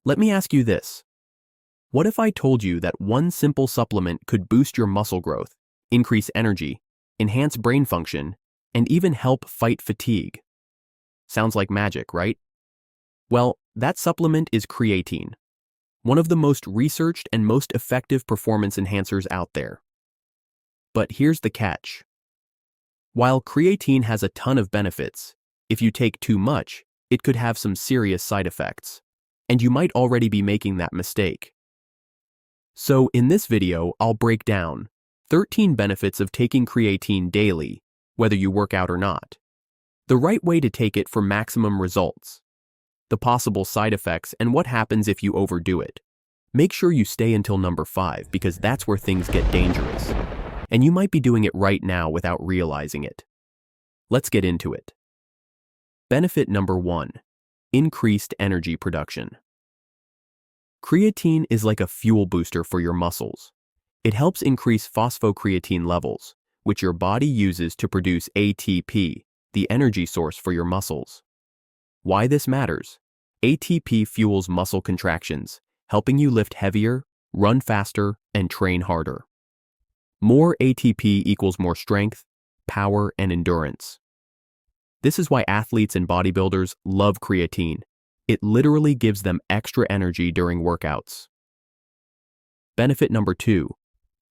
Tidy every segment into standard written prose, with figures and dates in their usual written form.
Let me ask you this. What if I told you that one simple supplement could boost your muscle growth, increase energy, enhance brain function, and even help fight fatigue? Sounds like magic, right? Well, that supplement is creatine, one of the most researched and most effective performance enhancers out there. But here's the catch. While creatine has a ton of benefits, if you take too much, it could have some serious side effects, and you might already be making that mistake. So in this video, I'll break down 13 benefits of taking creatine daily, whether you work out or not, the right way to take it for maximum results, the possible side effects, and what happens if you overdo it. Make sure you stay until number 5 because that's where things get dangerous, and you might be doing it right now without realizing it. Let's get into it. Benefit number 1, increased energy production. Creatine is like a fuel booster for your muscles. It helps increase phosphocreatine levels, which your body uses to produce ATP, the energy source for your muscles. Why this matters? ATP fuels muscle contractions, helping you lift heavier, run faster, and train harder. More ATP equals more strength, power, and endurance. This is why athletes and bodybuilders love creatine. It literally gives them extra energy during workouts. Benefit number 2,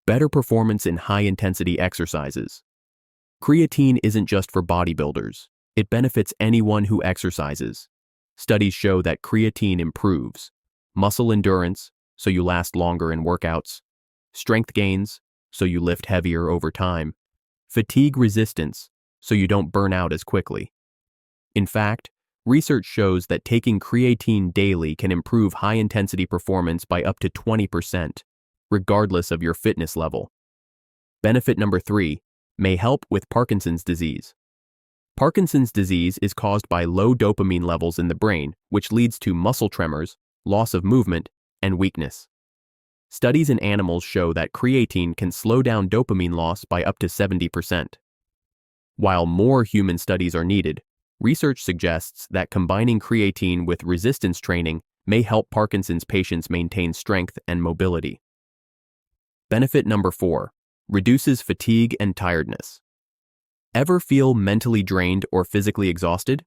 better performance in high-intensity exercises. Creatine isn't just for bodybuilders. It benefits anyone who exercises. Studies show that creatine improves muscle endurance, so you last longer in workouts, strength gains, so you lift heavier over time, fatigue resistance, so you don't burn out as quickly. In fact, research shows that taking creatine daily can improve high-intensity performance by up to 20%, regardless of your fitness level. Benefit number 3, may help with Parkinson's disease. Parkinson's disease is caused by low dopamine levels in the brain, which leads to muscle tremors, loss of movement, and weakness. Studies in animals show that creatine can slow down dopamine loss by up to 70%. While more human studies are needed, research suggests that combining creatine with resistance training may help Parkinson's patients maintain strength and mobility. Benefit number 4, reduces fatigue and tiredness. Ever feel mentally drained or physically exhausted?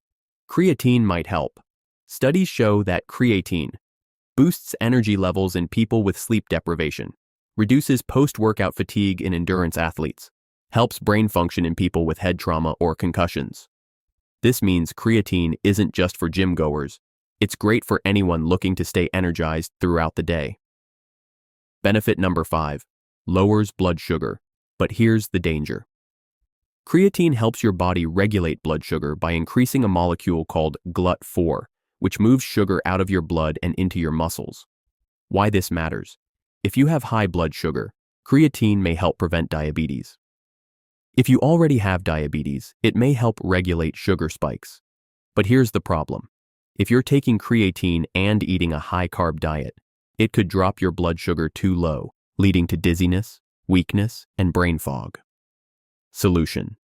Creatine might help. Studies show that creatine boosts energy levels in people with sleep deprivation, reduces post-workout fatigue in endurance athletes, helps brain function in people with head trauma or concussions. This means creatine isn't just for gym goers. It's great for anyone looking to stay energized throughout the day. Benefit number 5, lowers blood sugar. But here's the danger. Creatine helps your body regulate blood sugar by increasing a molecule called GLUT4, which moves sugar out of your blood and into your muscles. Why this matters? If you have high blood sugar, creatine may help prevent diabetes. If you already have diabetes, it may help regulate sugar spikes. But here's the problem. If you're taking creatine and eating a high-carb diet, it could drop your blood sugar too low, leading to dizziness, weakness, and brain fog. Solution.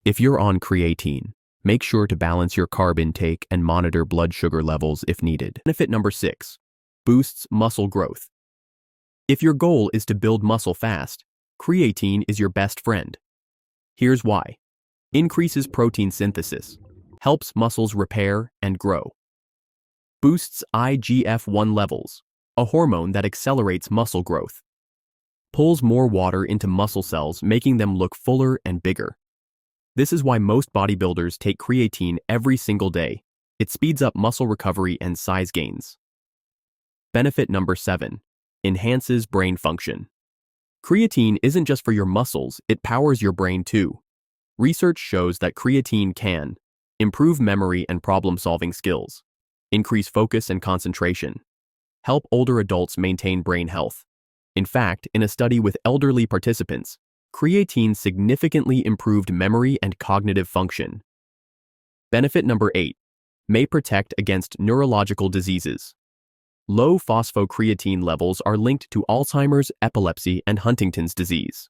If you're on creatine, make sure to balance your carb intake and monitor blood sugar levels if needed. Benefit number 6, boosts muscle growth. If your goal is to build muscle fast, creatine is your best friend. Here's why. Increases protein synthesis, helps muscles repair and grow. Boosts IGF-1 levels, a hormone that accelerates muscle growth. Pulls more water into muscle cells, making them look fuller and bigger. This is why most bodybuilders take creatine every single day. It speeds up muscle recovery and size gains. Benefit number 7, enhances brain function. Creatine isn't just for your muscles, it powers your brain too. Research shows that creatine can improve memory and problem-solving skills, increase focus and concentration, help older adults maintain brain health. In fact, in a study with elderly participants, creatine significantly improved memory and cognitive function. Benefit number 8, may protect against neurological diseases. Low phosphocreatine levels are linked to Alzheimer's, epilepsy, and Huntington's disease.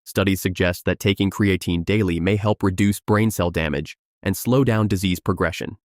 Studies suggest that taking creatine daily may help reduce brain cell damage and slow down disease progression.